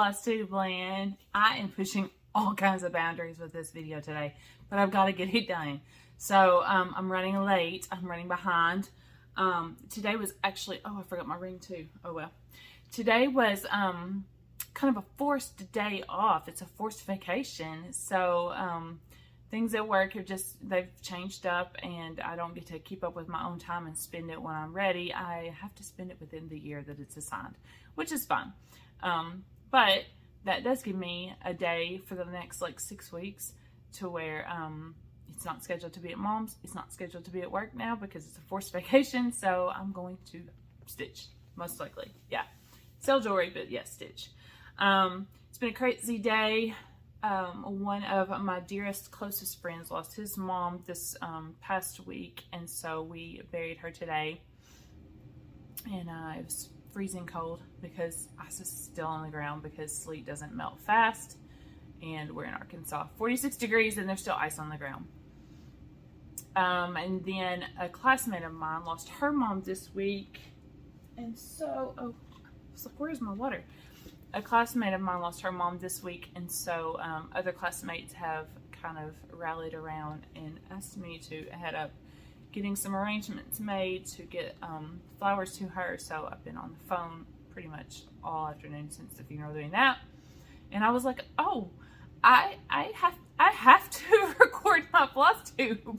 Flosstube land. I am pushing all kinds of boundaries with this video today, but I've got to get it done. So I'm running late. I'm running behind. Today was actually, oh, I forgot my ring too. Oh well. Today was kind of a forced day off. It's a forced vacation. So things at work have they've changed up, and I don't get to keep up with my own time and spend it when I'm ready. I have to spend it within the year that it's assigned, which is fine. But that does give me a day for the next like 6 weeks to where it's not scheduled to be at mom's. It's not scheduled to be at work now because it's a forced vacation. So I'm going to stitch, most likely. Yeah. Sell jewelry, but yes, stitch. It's been a crazy day. One of my dearest, closest friends lost his mom this past week, and so we buried her today. And it was freezing cold because ice is still on the ground because sleet doesn't melt fast, and we're in Arkansas. 46 degrees and there's still ice on the ground. And then a classmate of mine lost her mom this week, and so I was like, where's my water? A classmate of mine lost her mom this week, and so other classmates have kind of rallied around and asked me to head up getting some arrangements made to get flowers to her. So I've been on the phone pretty much all afternoon since the funeral doing that. And I was like, oh, I have to record my Flosstube.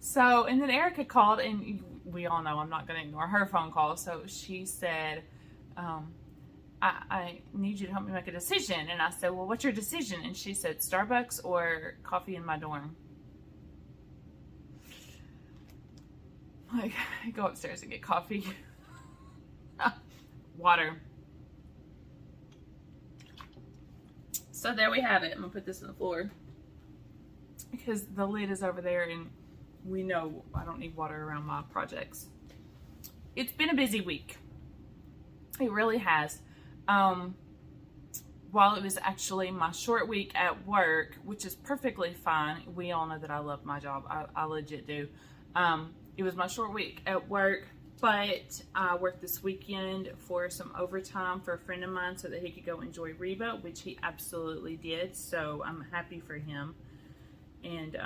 So, and then Erica called, and we all know I'm not going to ignore her phone call. So she said, I need you to help me make a decision. And I said, well, what's your decision? And she said, Starbucks or coffee in my dorm. Like, I go upstairs and get coffee. Water. So there we have it. I'm gonna put this on the floor because the lid is over there, and we know I don't need water around my projects. It's been a busy week. It really has. While it was actually my short week at work, which is perfectly fine. We all know that I love my job. I legit do. It was my short week at work, but I worked this weekend for some overtime for a friend of mine so that he could go enjoy Reba, which he absolutely did. So I'm happy for him. And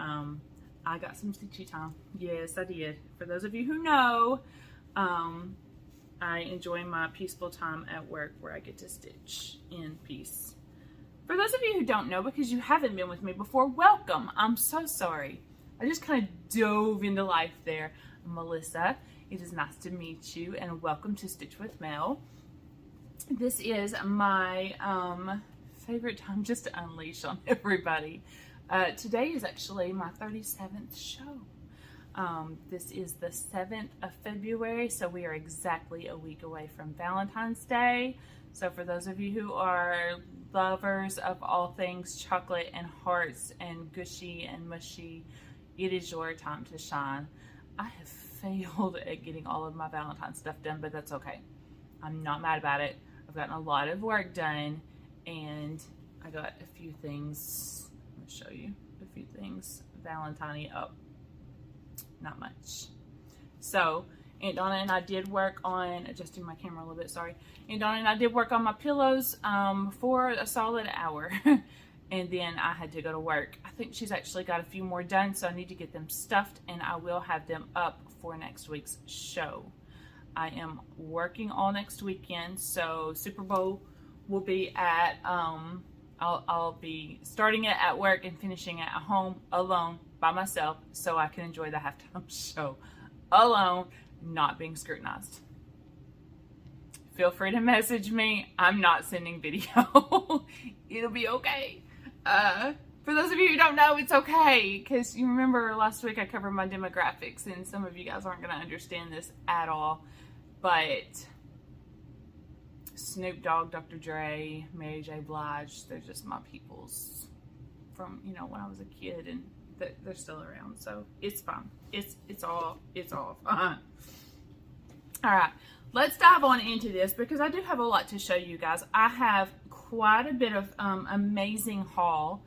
I got some stitchy time. Yes, I did. For those of you who know, I enjoy my peaceful time at work where I get to stitch in peace. For those of you who don't know, because you haven't been with me before, welcome. I'm so sorry. I just kind of dove into life there. I'm Melissa. It is nice to meet you, and welcome to Stitch with Mel. This is my favorite time just to unleash on everybody. Today is actually my 37th show. This is the 7th of February, so we are exactly a week away from Valentine's Day. So for those of you who are lovers of all things chocolate and hearts and gushy and mushy, it is your time to shine. I have failed at getting all of my Valentine's stuff done, but that's okay. I'm not mad about it. I've gotten a lot of work done, and I got a few things. I'm going to show you a few things. Valentine up. Not much. So Aunt Donna and I did work on adjusting my camera a little bit. Sorry. Aunt Donna and I did work on my pillows for a solid hour. And then I had to go to work. I think she's actually got a few more done, so I need to get them stuffed, and I will have them up for next week's show. I am working all next weekend, so Super Bowl will be at, I'll be starting it at work and finishing it at home alone by myself, so I can enjoy the halftime show alone, not being scrutinized. Feel free to message me. I'm not sending video. It'll be okay. For those of you who don't know, it's okay, because you remember last week I covered my demographics, and some of you guys aren't going to understand this at all, but Snoop Dogg, Dr. Dre, Mary J. Blige, they're just my peoples from, you know, when I was a kid, and they're still around, so it's fine. It's all fine. All right, let's dive on into this because I do have a lot to show you guys. I have quite a bit of amazing haul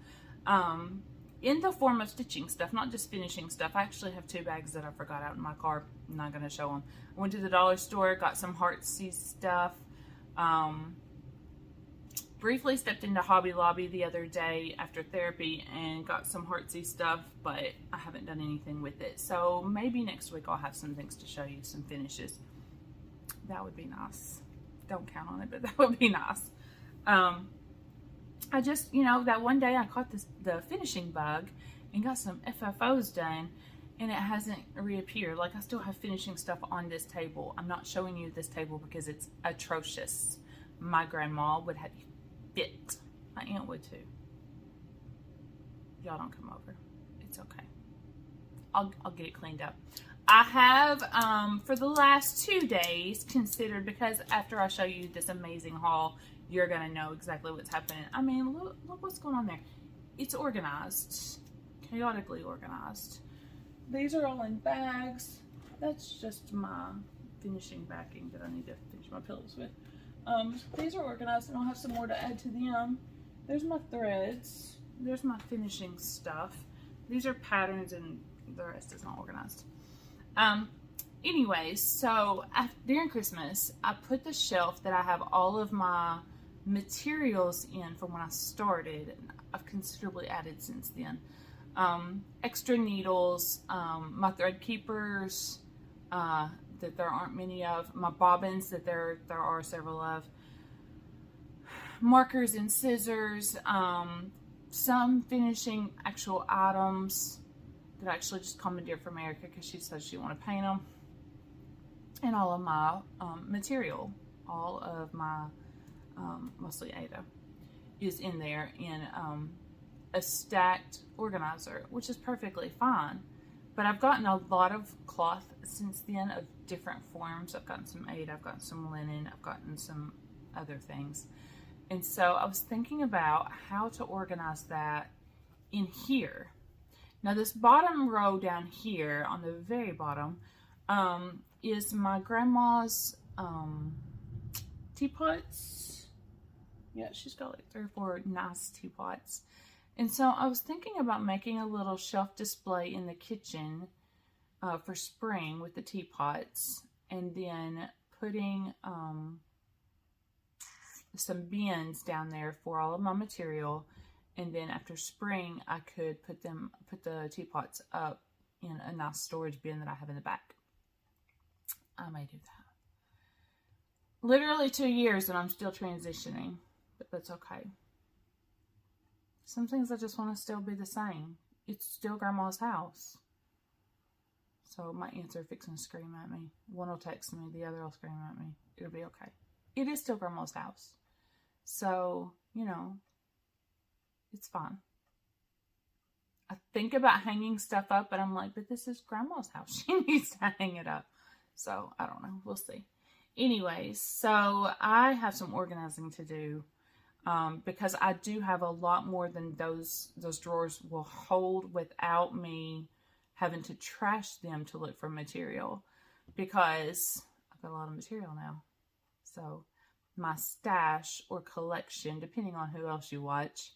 in the form of stitching stuff, not just finishing stuff. I actually have 2 bags that I forgot out in my car. I'm not going to show them. I went to the dollar store, got some Heartsy stuff. briefly stepped into Hobby Lobby the other day after therapy and got some Heartsy stuff, but I haven't done anything with it. So maybe next week I'll have some things to show you, some finishes. That would be nice. Don't count on it, but that would be nice. I just, you know, that one day I caught the finishing bug and got some FFOs done, and it hasn't reappeared. Like, I still have finishing stuff on this table. I'm not showing you this table because it's atrocious. My grandma would have you fit. My aunt would too. Y'all don't come over. It's okay. I'll get it cleaned up. I have, for the last 2 days, considered, because after I show you this amazing haul, you're going to know exactly what's happening. I mean, look what's going on there. It's organized. Chaotically organized. These are all in bags. That's just my finishing backing that I need to finish my pillows with. These are organized, and I'll have some more to add to them. There's my threads. There's my finishing stuff. These are patterns, and the rest is not organized. Anyways, so during Christmas, I put the shelf that I have all of my materials in from when I started, and I've considerably added since then. Extra needles, my thread keepers, that there aren't many of, my bobbins that there are several of, markers and scissors, some finishing actual items that I actually just commandeered from Erica because she said she wanted to paint them, and all of my material, all of my mostly Ada is in there in a stacked organizer, which is perfectly fine. But I've gotten a lot of cloth since then of different forms. I've gotten some Ada, I've gotten some linen, I've gotten some other things. And so I was thinking about how to organize that in here. Now this bottom row down here, on the very bottom, is my grandma's teapots. Yeah, she's got like 3 or 4 nice teapots. And so I was thinking about making a little shelf display in the kitchen for spring with the teapots, and then putting some bins down there for all of my material. And then after spring, I could put the teapots up in a nice storage bin that I have in the back. I may do that. Literally 2 years and I'm still transitioning, but that's okay. Some things I just want to still be the same. It's still Grandma's house. So my aunts are fixing to scream at me. One will text me, the other will scream at me. It'll be okay. It is still Grandma's house. So, you know, it's fine. I think about hanging stuff up, but I'm like, but this is Grandma's house. She needs to hang it up. So, I don't know. We'll see. Anyways, so I have some organizing to do. Because I do have a lot more than those drawers will hold without me having to trash them to look for material, because I've got a lot of material now. So my stash or collection, depending on who else you watch,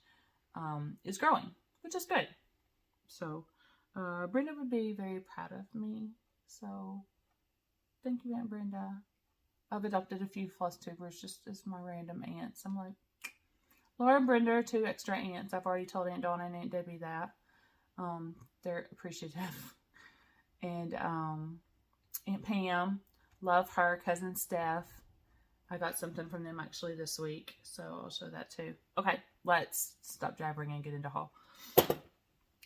is growing, which is good. So Brenda would be very proud of me. So thank you, Aunt Brenda. I've adopted a few Flosstubers just as my random aunts. I'm like, Laura and Brenda are 2 extra aunts. I've already told Aunt Donna and Aunt Debbie that. They're appreciative. And Aunt Pam, love her. Cousin Steph. I got something from them actually this week, so I'll show that too. Okay, let's stop jabbering and get into haul.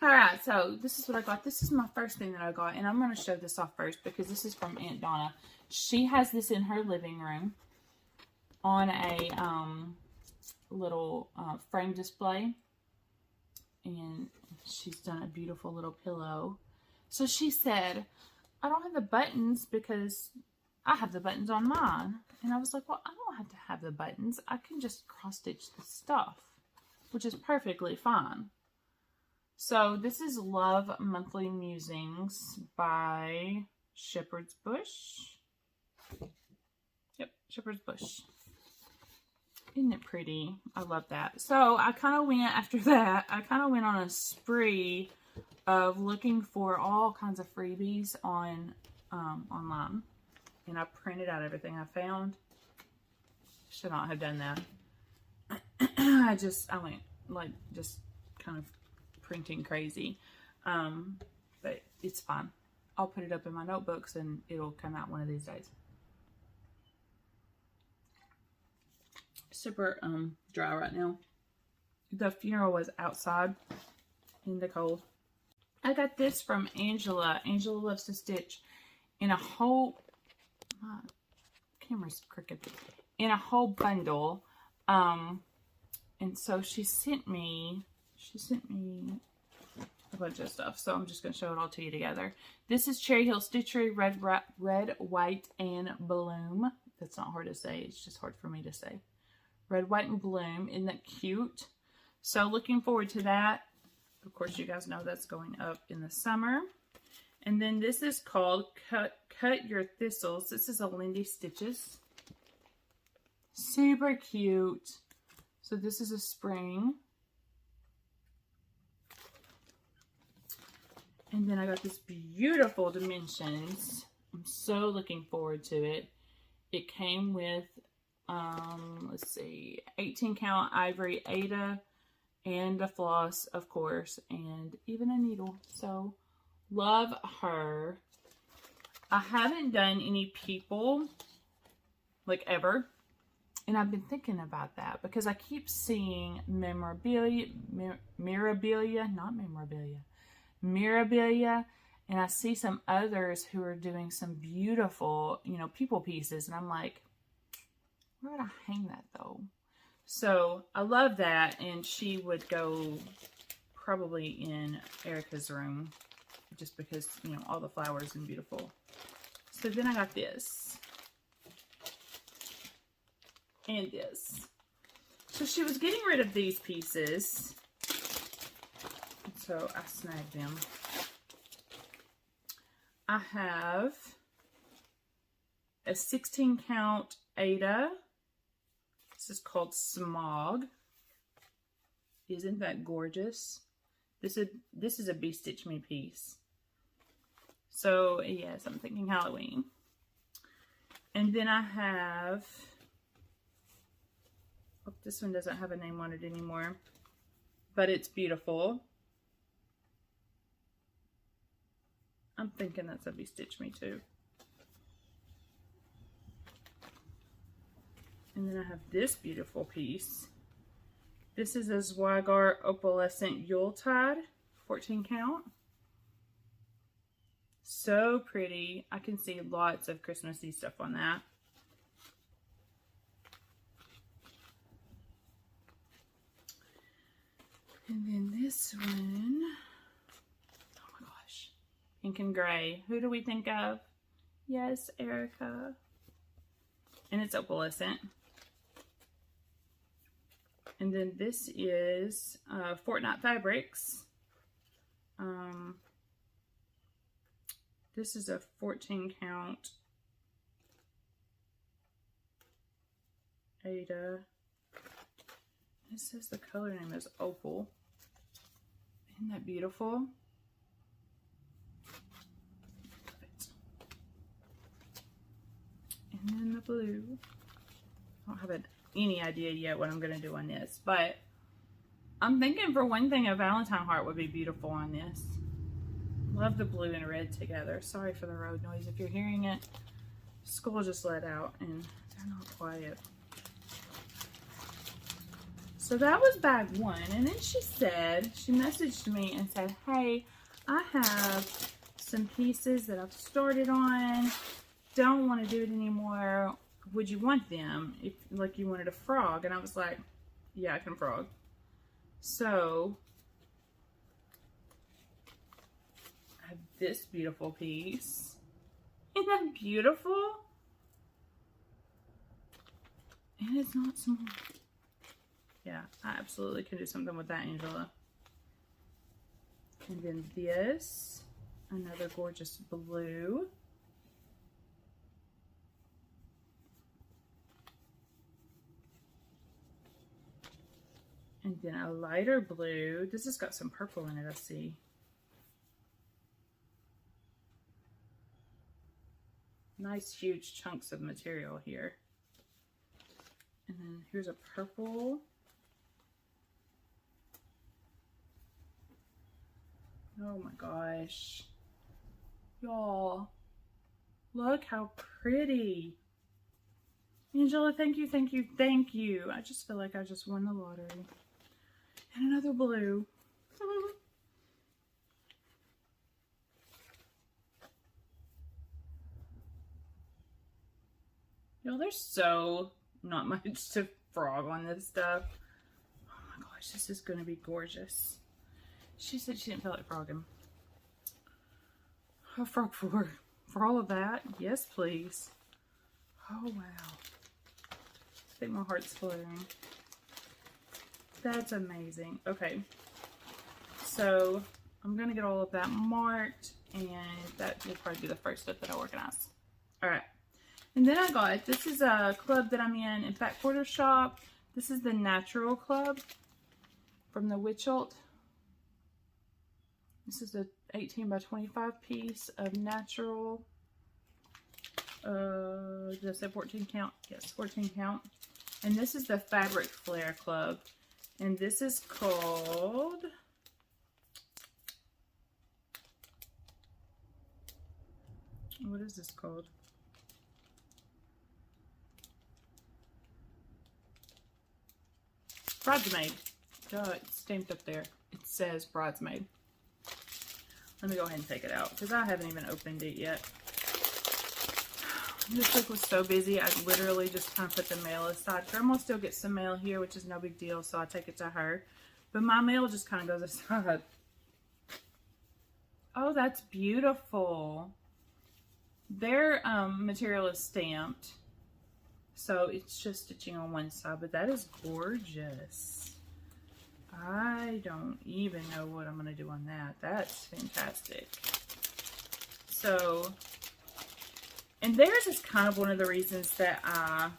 Alright, so this is what I got. This is my first thing that I got, and I'm going to show this off first because this is from Aunt Donna. She has this in her living room on a little frame display, and she's done a beautiful little pillow. So she said, I don't have the buttons because I have the buttons on mine. And I was like, well, I don't have to have the buttons. I can just cross stitch the stuff, which is perfectly fine. So this is Love Monthly Musings by Shepherd's Bush. Yep, Shepherd's Bush. Isn't it pretty? I love that. So I kind of went, after that, I kind of went on a spree of looking for all kinds of freebies on online. And I printed out everything I found. Should not have done that. I went like just kind of printing crazy. But it's fine. I'll put it up in my notebooks and it'll come out one of these days. Super dry right now. The funeral was outside in the cold. I got this from Angela. Angela loves to stitch in a whole, my camera's crooked, in a whole bundle. And so she sent me a bunch of stuff. So I'm just going to show it all to you together. This is Cherry Hill Stitchery, red, white, and bloom. That's not hard to say. It's just hard for me to say. Red, white, and bloom. Isn't that cute? So looking forward to that. Of course, you guys know that's going up in the summer. And then this is called Cut Your Thistles. This is a Lindy Stitches. Super cute. So this is a spring. And then I got this beautiful Dimensions. I'm so looking forward to it. It came with, let's see, 18 count ivory Ada and a floss, of course, and even a needle. So love her. I haven't done any people like ever. And I've been thinking about that because I keep seeing Mirabilia, and I see some others who are doing some beautiful, you know, people pieces, and I'm like, where would I hang that though? So I love that, and she would go probably in Erica's room just because, you know, all the flowers and beautiful. So then I got this and this. So she was getting rid of these pieces, so I snagged them. I have a 16 count Ada. This is called Smog. Isn't that gorgeous? This is a Bee Stitch Me piece. So yes, I'm thinking Halloween. And then I have, oh, this one doesn't have a name on it anymore, but it's beautiful. I'm thinking that's a Bee Stitch Me too. And then I have this beautiful piece. This is a Zweigart Opalescent Yuletide, 14 count. So pretty. I can see lots of Christmassy stuff on that. And then this one, oh my gosh, pink and gray. Who do we think of? Yes, Erica. And it's opalescent. And then this is Fortnite Fabrics. This is a 14 count Ada. It says the color name is Opal. Isn't that beautiful? And then the blue. I don't have any idea yet what I'm going to do on this, but I'm thinking for one thing a Valentine heart would be beautiful on this. Love the blue and red together. Sorry for the road noise if you're hearing it. School just let out and they're not quiet. So that was bag one, and then she messaged me and said, hey, I have some pieces that I've started on, don't want to do it anymore. Would you want them? If like you wanted a frog. And I was like, yeah, I can frog. So I have this beautiful piece. Isn't that beautiful? And it's not small. Yeah, I absolutely can do something with that, Angela. And then this, another gorgeous blue. And then a lighter blue. This has got some purple in it, I see. Nice huge chunks of material here. And then here's a purple. Oh my gosh. Y'all, look how pretty. Angela, thank you, thank you, thank you. I just feel like I just won the lottery. And another blue. Y'all, there's so not much to frog on this stuff. Oh my gosh, this is going to be gorgeous. She said she didn't feel like frogging. A frog for all of that? Yes, please. Oh, wow. I think my heart's fluttering. That's amazing. Okay. So, I'm going to get all of that marked, and that will probably be the first stuff that I organize. Alright. And then I got, this is a club that I'm in Fat Quarter Shop. This is the Natural Club from the Witchelt. This is a 18 by 25 piece of natural. Did I say 14 count? Yes, 14 count. And this is the Fabric Flare Club. And this is called... What is this called? Bridesmaid. Duh, it's stamped up there. It says Bridesmaid. Let me go ahead and take it out because I haven't even opened it yet. This week was so busy, I literally just kind of put the mail aside. Grandma still gets some mail here, which is no big deal, so I take it to her. But my mail just kind of goes aside. Oh, that's beautiful. Their material is stamped, so it's just stitching on one side, but that is gorgeous. I don't even know what I'm going to do on that. That's fantastic. So, and theirs is kind of one of the reasons that I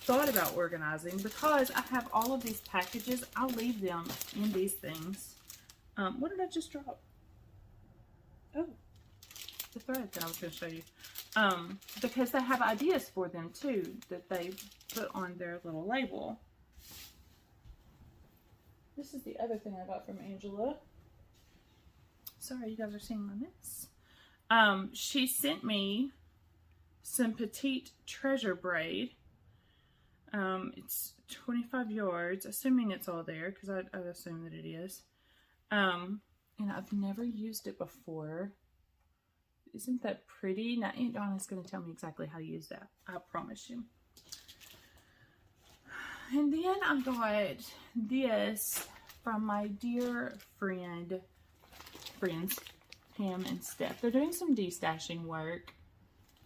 thought about organizing, because I have all of these packages. I'll leave them in these things. What did I just drop? Oh, the thread that I was going to show you. Because they have ideas for them too that they put on their little label. This is the other thing I got from Angela. Sorry, you guys are seeing my mess. She sent me some petite treasure braid. It's 25 yards, assuming it's all there, because I assume that it is. And I've never used it before. Isn't that pretty? Now, Aunt Donna's going to tell me exactly how to use that. I promise you. And then I got this from my dear friends, Pam and Steph. They're doing some destashing work.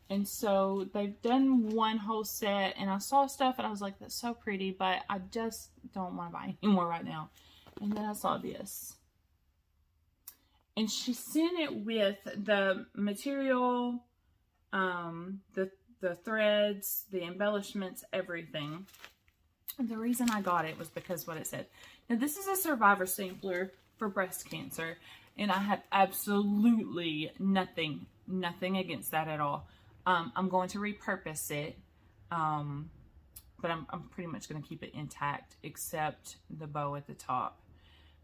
And so they've done one whole set, and I saw stuff and I was like, that's so pretty, but I just don't want to buy any more right now. And then I saw this. And she sent it with the material, the threads, the embellishments, everything. And the reason I got it was because what it said. Now, this is a survivor sampler for breast cancer, and I have absolutely nothing against that at all. I'm going to repurpose it, but I'm pretty much going to keep it intact, except the bow at the top.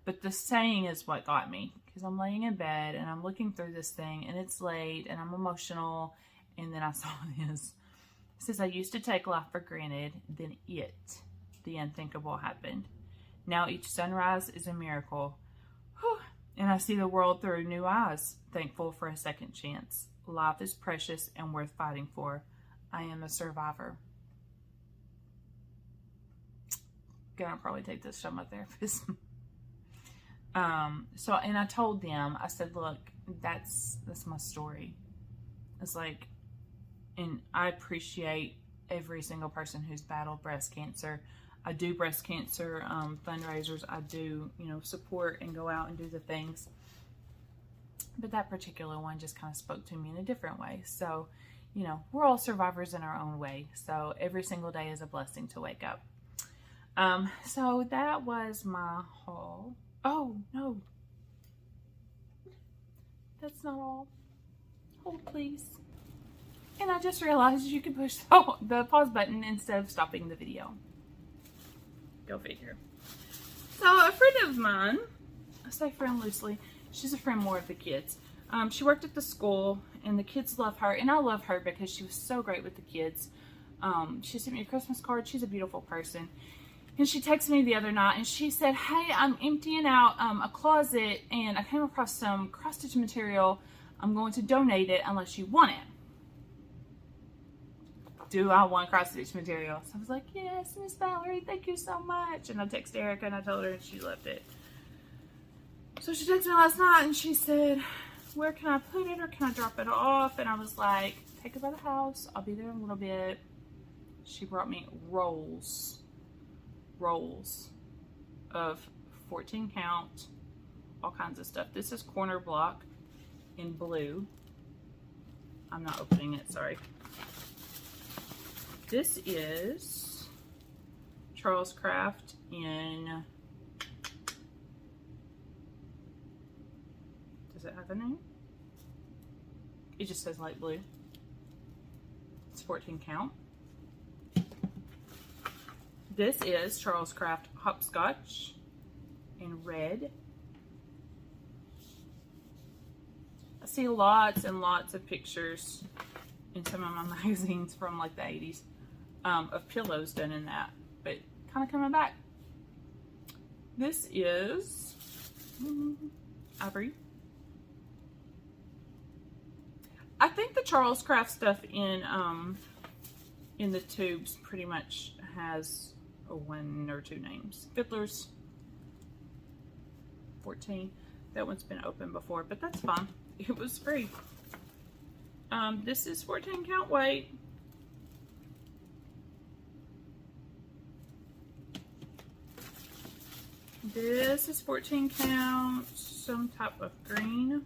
But the saying is what got me, because I'm laying in bed and I'm looking through this thing and it's late and I'm emotional, and then I saw this. It says, I used to take life for granted, then the unthinkable happened. Now each sunrise is a miracle. Whew. And I see the world through new eyes, thankful for a second chance. Life is precious and worth fighting for. I am a survivor. Gonna probably take this to my therapist. And I told them, I said, look, that's my story. It's like, and I appreciate every single person who's battled breast cancer. I do breast cancer fundraisers. I do, support and go out and do the things. But that particular one just kind of spoke to me in a different way. So, we're all survivors in our own way. So every single day is a blessing to wake up. So that was my haul. Oh, no. That's not all. Hold, please. And I just realized you can push the pause button instead of stopping the video. Go figure. So a friend of mine say friend loosely. She's a friend more of the kids. She worked at the school, and the kids love her, and I love her because she was so great with the kids. She sent me a Christmas card. She's a beautiful person. And she texted me the other night, and she said, hey, I'm emptying out a closet, and I came across some cross-stitch material. I'm going to donate it unless you want it. Do I want cross-stitch material? So I was like, yes, Miss Valerie, thank you so much. And I texted Erica, and I told her, and she loved it. So she texted me last night, and she said, where can I put it, or can I drop it off? And I was like, take it by the house. I'll be there in a little bit. She brought me rolls of 14 count, all kinds of stuff. This is corner block in blue. I'm not opening it, sorry. This is Charles Craft in, does it have a name? It just says light blue. It's 14 count. This is Charles Craft Hopscotch in red. I see lots and lots of pictures in some of my magazines from like the 80s of pillows done in that, but kind of coming back. This is ivory. I think the Charles Craft stuff in the tubes pretty much has one or two names. Fiddler's 14. That one's been open before, but that's fine. It was free. This is 14 count weight. This is 14 count, some type of green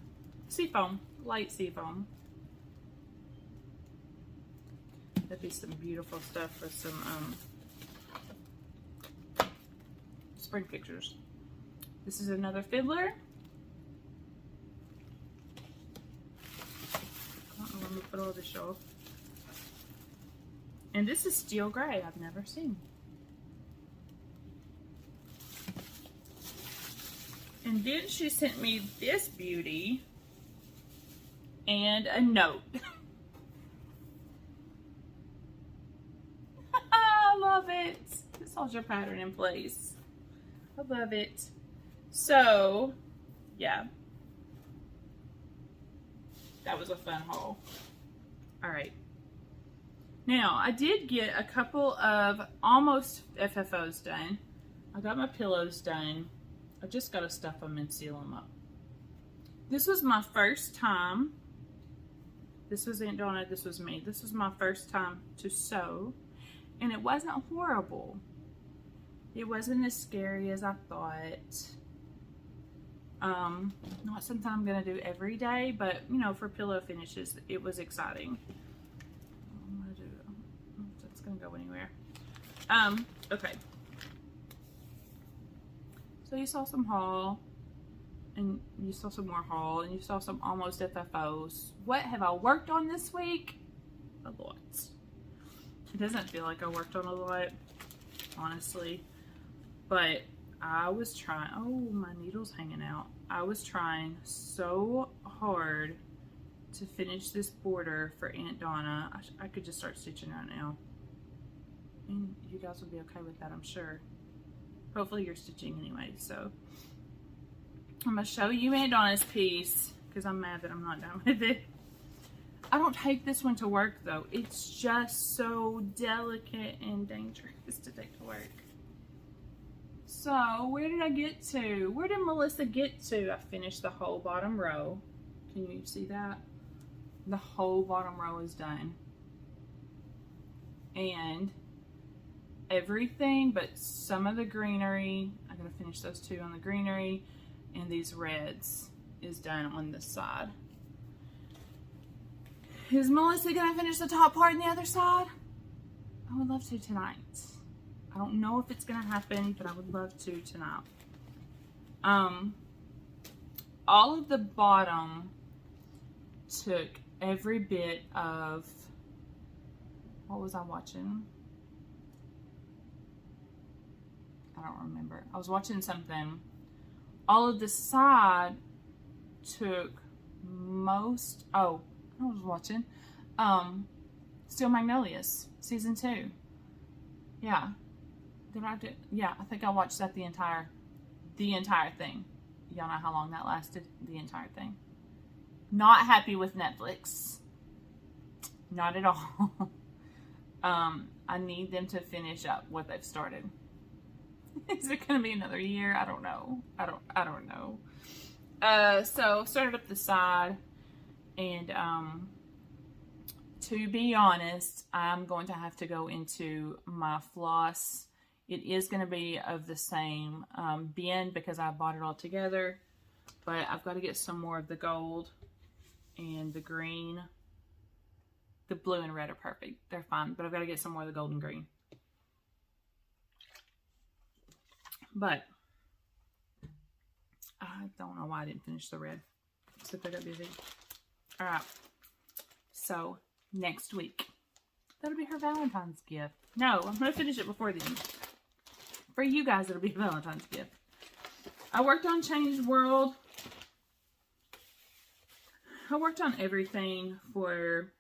seafoam, light seafoam. That'd be some beautiful stuff with some spring pictures. This is another fiddler. I don't know where I'm gonna put all this off. And this is steel gray, I've never seen. And then she sent me this beauty and a note. I love it. This holds your pattern in place. I love it. So, yeah. That was a fun haul. Alright. Now, I did get a couple of almost FFOs done. I got my pillows done. I just got to stuff them and seal them up. This was my first time. This was Aunt Donna, this was me. This was my first time to sew. And it wasn't horrible. It wasn't as scary as I thought. Not something I'm going to do every day, but, you know, for pillow finishes, it was exciting. I'm going to do, I don't know if that's going to go anywhere. Okay. So you saw some haul, and you saw some more haul, and you saw some almost FFOs. What have I worked on this week? A lot. It doesn't feel like I worked on a lot, honestly, but I was trying, oh, my needle's hanging out. I was trying so hard to finish this border for Aunt Donna. I could just start stitching right now. And you guys will be okay with that, I'm sure. Hopefully you're stitching anyway, so. I'm going to show you Aunt Donna's piece, because I'm mad that I'm not done with it. I don't take this one to work, though. It's just so delicate and dangerous to take to work. So, where did I get to? Where did Melissa get to? I finished the whole bottom row. Can you see that? The whole bottom row is done. And everything but some of the greenery, I gotta finish those two on the greenery, and these reds is done on this side. Is Melissa gonna finish the top part on the other side? I would love to tonight. I don't know if it's gonna happen, but I would love to tonight. All of the bottom took every bit of, what was I watching? I don't remember. I was watching something all of the side took most, oh, I was watching, Steel Magnolias, season 2. Yeah. Did I do, yeah, I think I watched that the entire thing. Y'all know how long that lasted? The entire thing. Not happy with Netflix. Not at all. I need them to finish up what they've started. Is it going to be another year? I don't know. I don't know. So started up the side, and to be honest, I'm going to have to go into my floss. It is going to be of the same bin because I bought it all together, but I've got to get some more of the gold and the green. The blue and red are perfect. They're fine, but I've got to get some more of the gold and green. But I don't know why I didn't finish the red. Except I got busy. Alright. So, next week. That'll be her Valentine's gift. No, I'm going to finish it before then. For you guys, it'll be a Valentine's gift. I worked on Changed World. I worked on everything for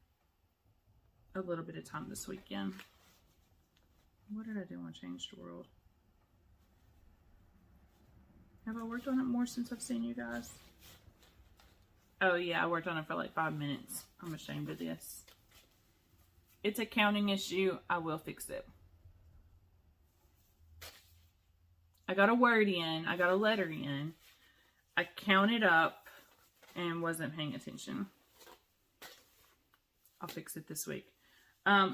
a little bit of time this weekend. What did I do on Changed World? Have I worked on it more since I've seen you guys? Oh yeah, I worked on it for like 5 minutes. I'm ashamed of this. It's a counting issue. I will fix it. I got a word in. I got a letter in. I counted up and wasn't paying attention. I'll fix it this week.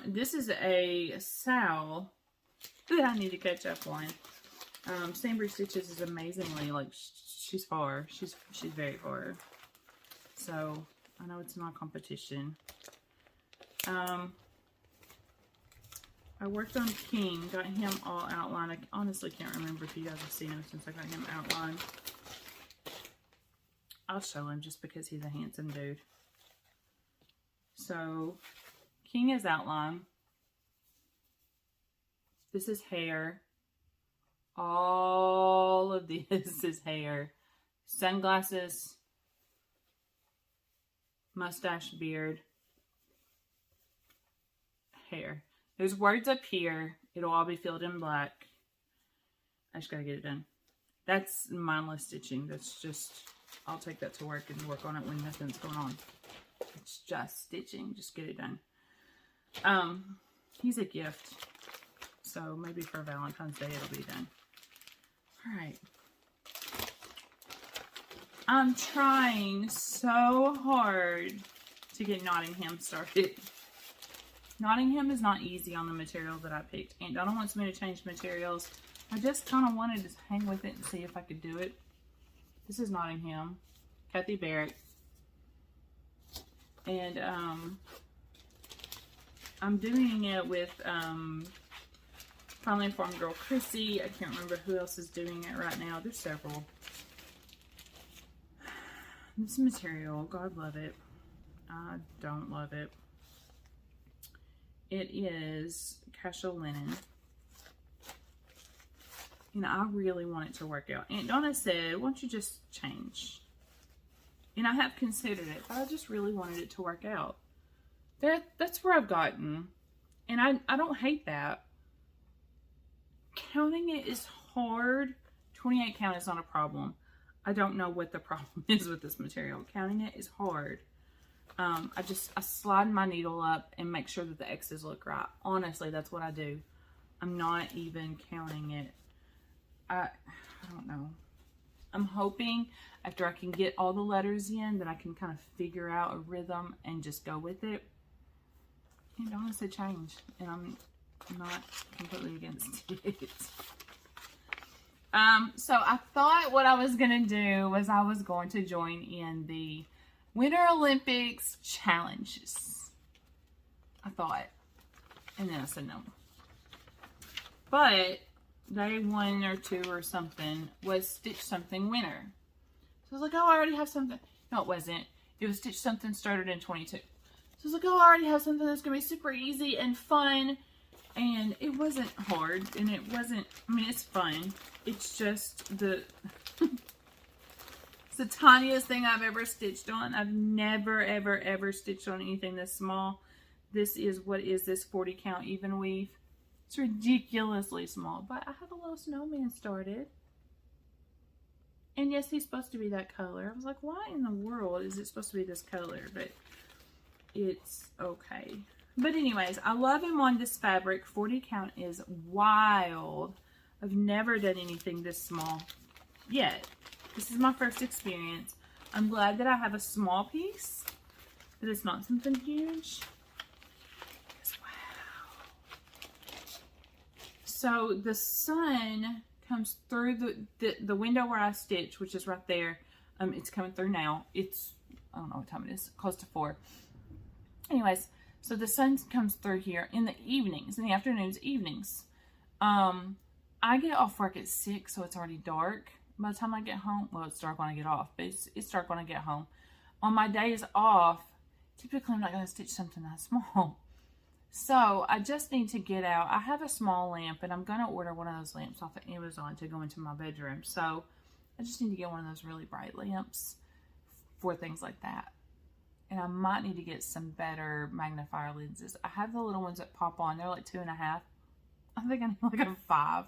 This is a sow that I need to catch up on. Sainsbury Stitches is amazingly, like, she's far. She's very far. So, I know it's not competition. I worked on King, got him all outlined. I honestly can't remember if you guys have seen him since I got him outlined. I'll show him just because he's a handsome dude. So, King is outlined. This is hair. All of this is hair. Sunglasses. Mustache, beard. Hair. There's words up here. It'll all be filled in black. I just gotta get it done. That's mindless stitching. That's just, I'll take that to work and work on it when nothing's going on. It's just stitching. Just get it done. He's a gift. So maybe for Valentine's Day it'll be done. Alright. I'm trying so hard to get Nottingham started. Nottingham is not easy on the material that I picked. Aunt Donna wants me to change materials. I just kind of wanted to hang with it and see if I could do it. This is Nottingham. Kathy Barrett. And I'm doing it with Finally Informed Girl Chrissy. I can't remember who else is doing it right now. There's several. This material, God love it. I don't love it. It is casual linen. And I really want it to work out. Aunt Donna said, why don't you just change? And I have considered it, but I just really wanted it to work out. That's where I've gotten. And I don't hate that. Counting it is hard. 28 count is not a problem. I don't know what the problem is with this material. Counting it is hard. I slide my needle up and make sure that the X's look right. Honestly, that's what I do. I'm not even counting it. I don't know. I'm hoping after I can get all the letters in that I can kind of figure out a rhythm and just go with it. And honestly, change. And I'm not completely against it. So I thought what I was going to do was I was going to join in the Winter Olympics challenges. I thought. And then I said no. But day 1 or 2 or something was Stitch Something Winter. So I was like, oh, I already have something. No, it wasn't. It was Stitch Something started in 22. So I was like, oh, I already have something that's going to be super easy and fun. And it wasn't hard. And it wasn't, I mean, it's fun. It's just the the tiniest thing I've ever stitched on. I've never, ever, ever stitched on anything this small. This is, what is this, 40 count even weave. It's ridiculously small, but I have a little snowman started. And yes, he's supposed to be that color. I was like, why in the world is it supposed to be this color? But it's okay. But anyways, I love him on this fabric. 40 count is wild. I've never done anything this small yet. This is my first experience. I'm glad that I have a small piece, that it's not something huge. Wow. So the sun comes through the window where I stitch, which is right there. It's coming through now. It's, I don't know what time it is, close to 4. Anyways, so the sun comes through here in the evenings, in the afternoons, evenings. I get off work at 6, so it's already dark. By the time I get home, well, it's dark when I get off, but it's dark when I get home. On my days off, typically I'm not going to stitch something that small. So I just need to get out. I have a small lamp, and I'm going to order one of those lamps off of Amazon to go into my bedroom. So I just need to get one of those really bright lamps for things like that. And I might need to get some better magnifier lenses. I have the little ones that pop on. They're like 2.5. I think I need like a 5.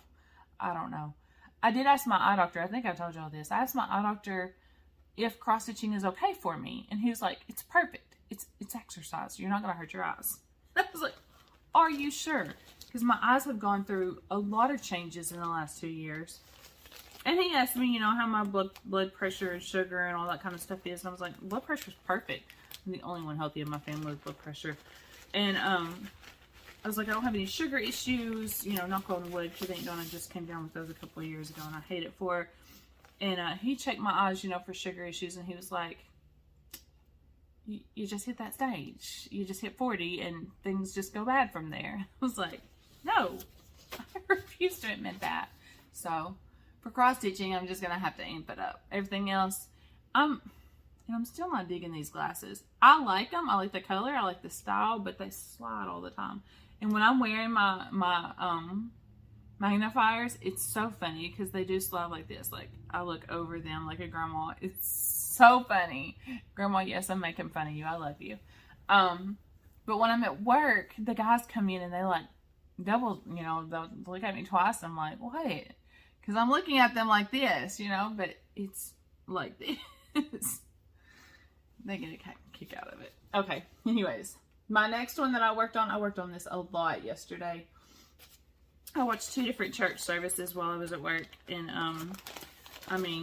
I don't know. I did ask my eye doctor. I think I told y'all this. I asked my eye doctor if cross stitching is okay for me, and he was like, "It's perfect. It's exercise. You're not gonna hurt your eyes." I was like, "Are you sure?" Because my eyes have gone through a lot of changes in the last 2 years. And he asked me, you know, how my blood pressure and sugar and all that kind of stuff is, and I was like, "Blood pressure's perfect. I'm the only one healthy in my family with blood pressure." And I was like, I don't have any sugar issues, you know, knock on wood, because Aunt Donna just came down with those a couple of years ago, and I hate it for her. And he checked my eyes, you know, for sugar issues, and he was like, you just hit that stage. You just hit 40, and things just go bad from there. I was like, no, I refuse to admit that. So, for cross-stitching, I'm just going to have to amp it up. Everything else, I'm still not digging these glasses. I like them. I like the color. I like the style, but they slide all the time. And when I'm wearing my magnifiers, it's so funny because they do slide like this. Like, I look over them like a grandma. It's so funny. Grandma, yes, I'm making fun of you. I love you. But when I'm at work, the guys come in and they like double, you know, they'll look at me twice. I'm like, what? Because I'm looking at them like this, you know, but it's like this. They get a kick out of it. Okay, anyways. My next one that I worked on this a lot yesterday. I watched 2 different church services while I was at work, and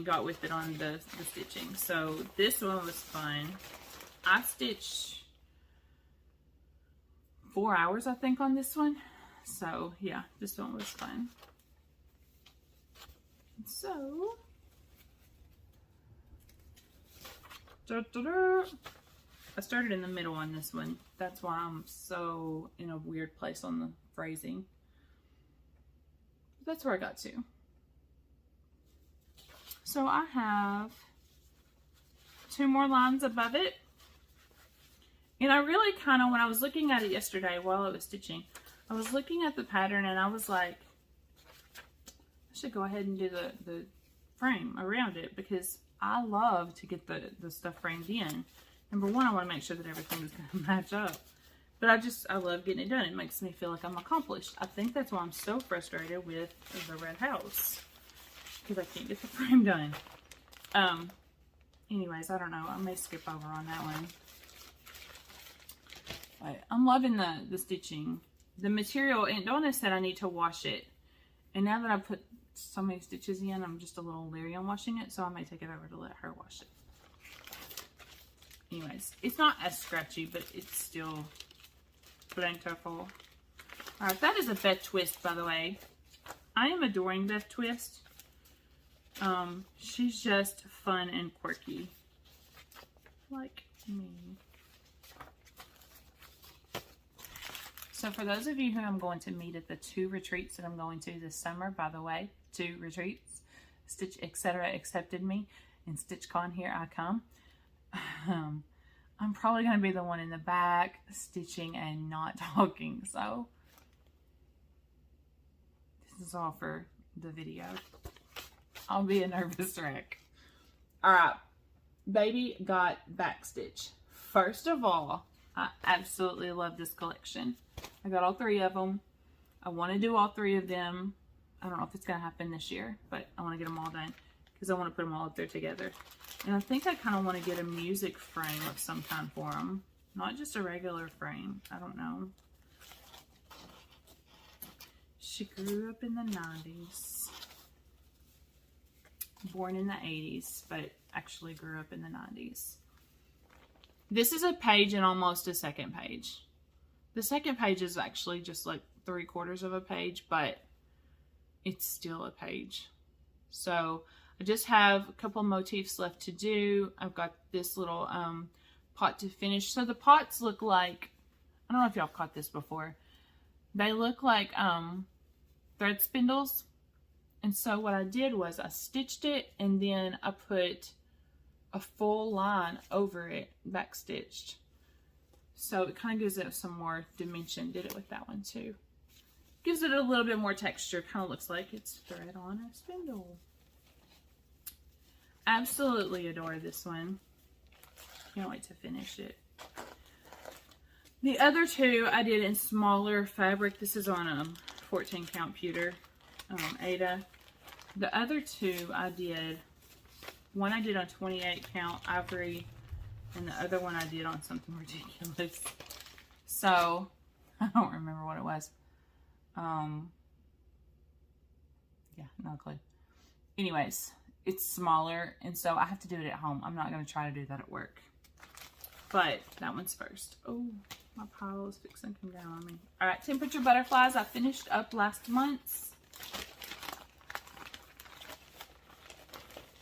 got with it on the stitching. So this one was fun. I stitched 4 hours, I think, on this one. So yeah, this one was fun. So I started in the middle on this one. That's why I'm so in a weird place on the phrasing. That's where I got to. So I have 2 more lines above it. And I really kind of, when I was looking at it yesterday while I was stitching, I was looking at the pattern and I was like, I should go ahead and do the frame around it, because I love to get the stuff framed in. Number one, I want to make sure that everything is going to match up. But I love getting it done. It makes me feel like I'm accomplished. I think that's why I'm so frustrated with the red house, because I can't get the frame done. Anyways, I don't know. I may skip over on that one. But I'm loving the stitching. The material, Aunt Donna said I need to wash it. And now that I put so many stitches in, I'm just a little leery on washing it, so I may take it over to let her wash it. Anyways, it's not as scratchy, but it's still plentiful. Alright, that is a Beth Twist, by the way. I am adoring Beth Twist. She's just fun and quirky. Like me. So for those of you who I'm going to meet at the 2 retreats that I'm going to this summer, by the way, 2 retreats, Stitch Etc. accepted me, and StitchCon, here I come. I'm probably going to be the one in the back stitching and not talking, so this is all for the video. I'll be a nervous wreck. Alright, baby got backstitch. First of all, I absolutely love this collection. I got all 3 of them. I want to do all 3 of them. I don't know if it's going to happen this year, but I want to get them all done because I want to put them all up there together. And I think I kind of want to get a music frame of some kind for them. Not just a regular frame. I don't know. She grew up in the 90s. Born in the 80s, but actually grew up in the 90s. This is a page and almost a second page. The second page is actually just like 3/4 of a page, but it's still a page. So I just have a couple motifs left to do. I've got this little pot to finish. So the pots look like, I don't know if y'all caught this before. They look like thread spindles. And so what I did was I stitched it and then I put a full line over it, back stitched. So it kind of gives it some more dimension. Did it with that one too. Gives it a little bit more texture. Kind of looks like it's thread on a spindle. Absolutely adore this one. Can't wait to finish it. The other 2 I did in smaller fabric. This is on a 14 count pewter, Ada. The other 2 I did, one I did on 28 count ivory, and the other one I did on something ridiculous. So, I don't remember what it was. Yeah, no clue. Anyways, it's smaller, and so I have to do it at home. I'm not going to try to do that at work. But that one's first. Oh, my pile is fixing to come down on me. All right, temperature butterflies. I finished up last month's.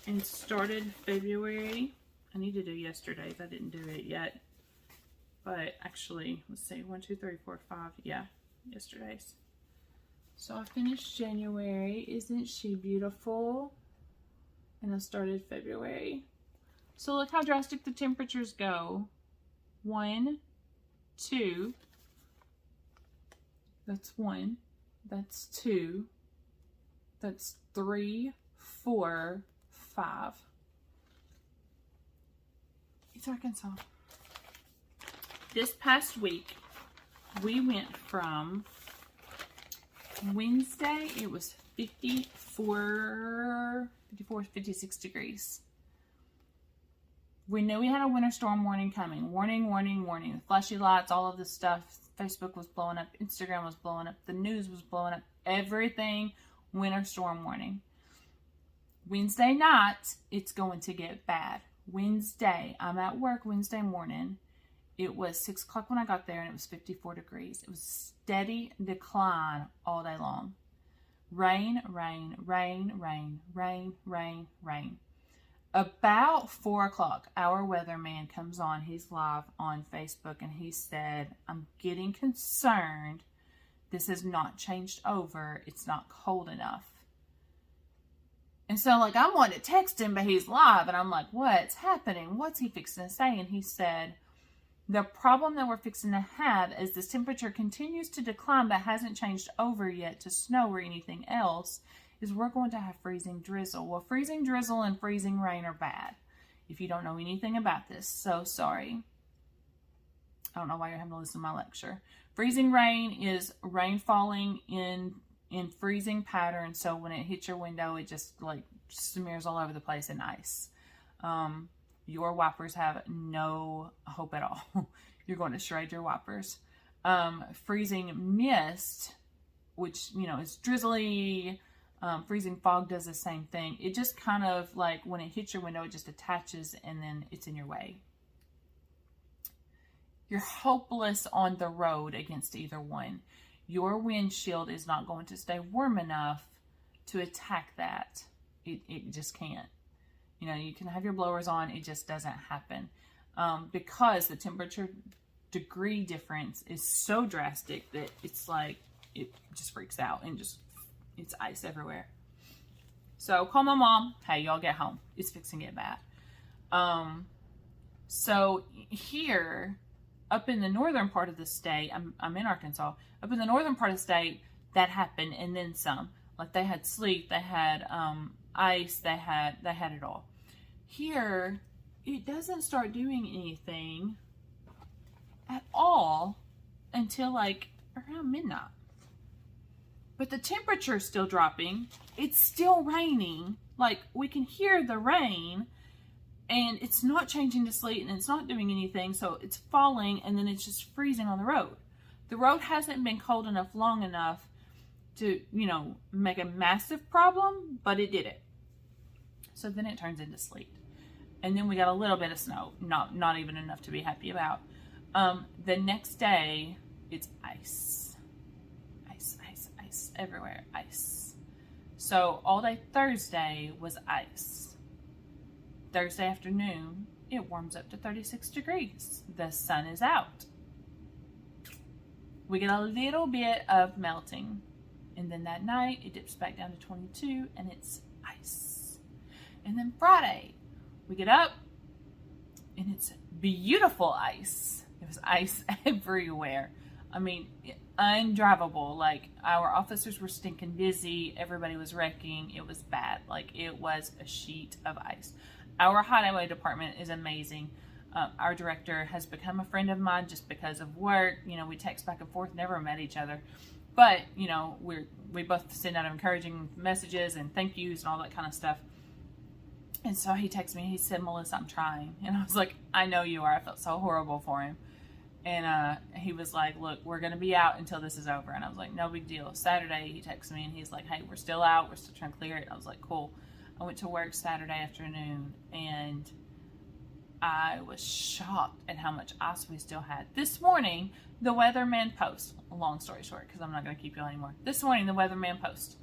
And started February. I need to do yesterday's. I didn't do it yet. But actually, let's see. 1, 2, 3, 4, 5. Yeah, yesterday's. So I finished January. Isn't she beautiful? And I started February. So look how drastic the temperatures go. 1, 2. That's 1. That's 2. That's 3, 4, 5. It's Arkansas. This past week, we went from Wednesday, it was 54, 56 degrees. We knew we had a winter storm warning coming. Warning, warning, warning. The flashy lights, all of this stuff. Facebook was blowing up. Instagram was blowing up. The news was blowing up. Everything, winter storm warning. Wednesday night, it's going to get bad. Wednesday, I'm at work Wednesday morning. It was 6 o'clock when I got there, and it was 54 degrees. It was steady decline all day long. Rain, rain, rain, rain, rain, rain, rain. About 4 o'clock, our weatherman comes on. He's live on Facebook, and he said, I'm getting concerned. This has not changed over. It's not cold enough. And so, like, I wanted to text him, but he's live, and I'm like, what's happening? What's he fixing to say? And he said, the problem that we're fixing to have is this temperature continues to decline but hasn't changed over yet to snow or anything else, is we're going to have freezing drizzle. Well, freezing drizzle and freezing rain are bad. If you don't know anything about this, so sorry. I don't know why you're having to listen to my lecture. Freezing rain is rain falling in freezing pattern, so when it hits your window, it just like smears all over the place in ice. Your wipers have no hope at all. You're going to shred your wipers. Freezing mist, which, you know, is drizzly. Freezing fog does the same thing. It just kind of like when it hits your window, it just attaches and then it's in your way. You're hopeless on the road against either one. Your windshield is not going to stay warm enough to attack that. It just can't. You know, you can have your blowers on, it just doesn't happen. Because the temperature degree difference is so drastic that it's like, it just freaks out and just, it's ice everywhere. So call my mom, hey, y'all get home. It's fixing to get bad. So here, up in the northern part of the state, I'm in Arkansas, up in the northern part of the state, that happened and then some. Like they had sleet, they had ice, they had it all. Here, it doesn't start doing anything at all until like around midnight. But the temperature is still dropping. It's still raining. Like, we can hear the rain, and it's not changing to sleet, and it's not doing anything. So it's falling, and then it's just freezing on the road. The road hasn't been cold enough long enough to, you know, make a massive problem, but it did it. So then it turns into sleet. And then we got a little bit of snow, not even enough to be happy about. The next day, it's ice. Ice everywhere, ice. So all day Thursday was ice. Thursday afternoon, it warms up to 36 degrees. The sun is out. We get a little bit of melting. And then that night, it dips back down to 22, and it's ice. And then Friday, we get up, and it's beautiful ice. It was ice everywhere. I mean, undrivable. Like, our officers were stinking dizzy. Everybody was wrecking. It was bad. Like, it was a sheet of ice. Our highway department is amazing. Our director has become a friend of mine just because of work. You know, we text back and forth, never met each other. But, you know, we both send out encouraging messages and thank yous and all that kind of stuff. And so he texted me. He said, "Melissa, I'm trying." And I was like, "I know you are." I felt so horrible for him. And he was like, "Look, we're going to be out until this is over." And I was like, "No big deal." Saturday, he texted me and he's like, "Hey, we're still out. We're still trying to clear it." I was like, "Cool." I went to work Saturday afternoon and I was shocked at how much ice we still had. This morning, the weatherman post, long story short, because I'm not going to keep you anymore. This morning, the weatherman post,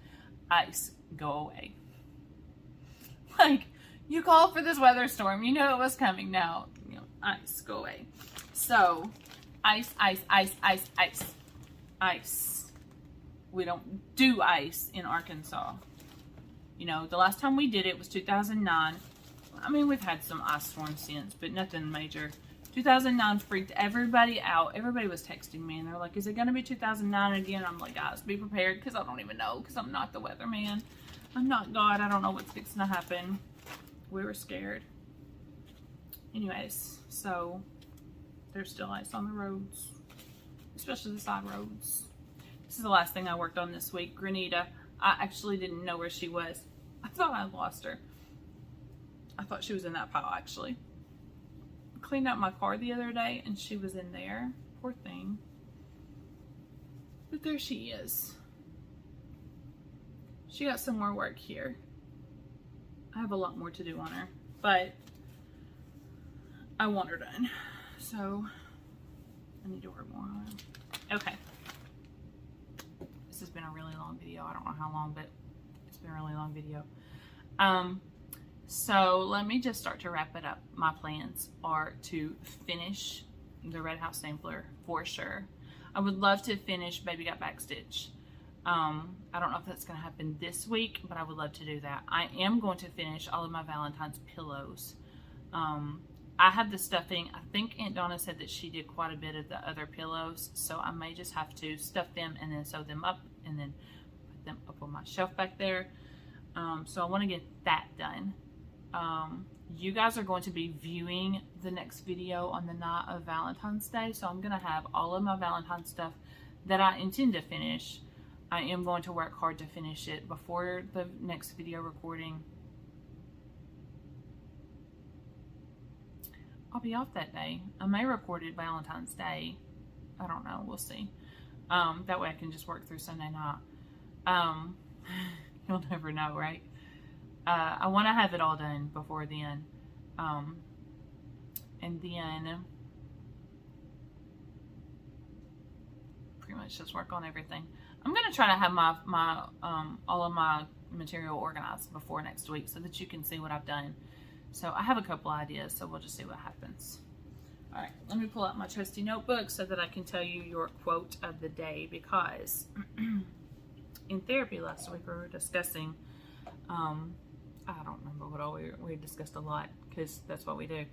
"Ice, go away." Like, you called for this weather storm. You know it was coming. Now, you know, ice, go away. So, ice, ice, ice, ice, ice, ice. We don't do ice in Arkansas. You know, the last time we did it was 2009. I mean, we've had some ice storms since, but nothing major. 2009 freaked everybody out. Everybody was texting me, and they're like, "Is it going to be 2009 again?" I'm like, "Guys, be prepared," because I don't even know, because I'm not the weatherman. I'm not God. I don't know what's fixing to happen. We were scared. Anyways, so there's still ice on the roads, especially the side roads. This is the last thing I worked on this week. Grenita. I actually didn't know where she was. I thought I lost her. I thought she was in that pile, actually. I cleaned out my car the other day, and she was in there. Poor thing. But there she is. She got some more work here. I have a lot more to do on her, but I want her done. So I need to work more on her. Okay. This has been a really long video. I don't know how long, but it's been a really long video. So let me just start to wrap it up. My plans are to finish the Red House sampler for sure. I would love to finish Baby Got Backstitch. I don't know if that's going to happen this week, but I would love to do that. I am going to finish all of my Valentine's pillows. I have the stuffing. I think Aunt Donna said that she did quite a bit of the other pillows, so I may just have to stuff them and then sew them up and then put them up on my shelf back there. So I want to get that done. You guys are going to be viewing the next video on the night of Valentine's Day, so I'm going to have all of my Valentine's stuff that I intend to finish. I am going to work hard to finish it before the next video recording. I'll be off that day. I may record it Valentine's Day. I don't know. We'll see. That way I can just work through Sunday night. You'll never know, right? I want to have it all done before then. And then pretty much just work on everything. I'm going to try to have my all of my material organized before next week so that you can see what I've done. So I have a couple ideas, so we'll just see what happens. All right, let me pull out my trusty notebook so that I can tell you your quote of the day, because in therapy last week we were discussing, I don't remember what all we discussed a lot because that's what we do.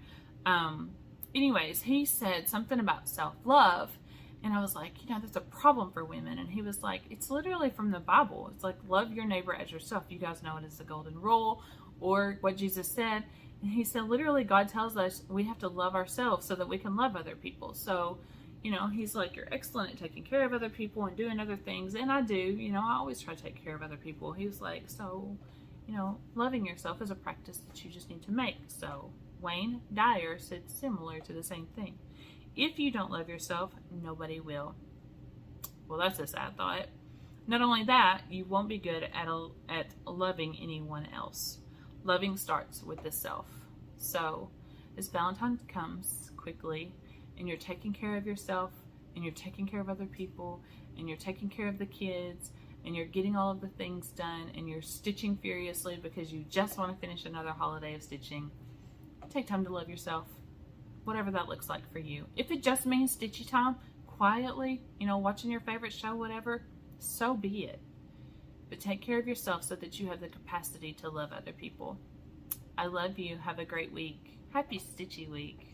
Anyways, he said something about self-love. And I was like, you know, that's a problem for women. And he was like, it's literally from the Bible. It's like, love your neighbor as yourself. You guys know it as the golden rule, or what Jesus said. And he said, literally, God tells us we have to love ourselves so that we can love other people. So, you know, he's like, you're excellent at taking care of other people and doing other things. And I do, you know, I always try to take care of other people. He was like, so, you know, loving yourself is a practice that you just need to make. So Wayne Dyer said similar to the same thing. If you don't love yourself, nobody will. Well, that's a sad thought. Not only that, you won't be good at loving anyone else. Loving starts with the self. So as Valentine comes quickly, and you're taking care of yourself, and you're taking care of other people, and you're taking care of the kids, and you're getting all of the things done, and you're stitching furiously because you just want to finish another holiday of stitching, take time to love yourself, whatever that looks like for you. If it just means stitchy time, quietly, you know, watching your favorite show, whatever, so be it. But take care of yourself so that you have the capacity to love other people. I love you. Have a great week. Happy Stitchy Week.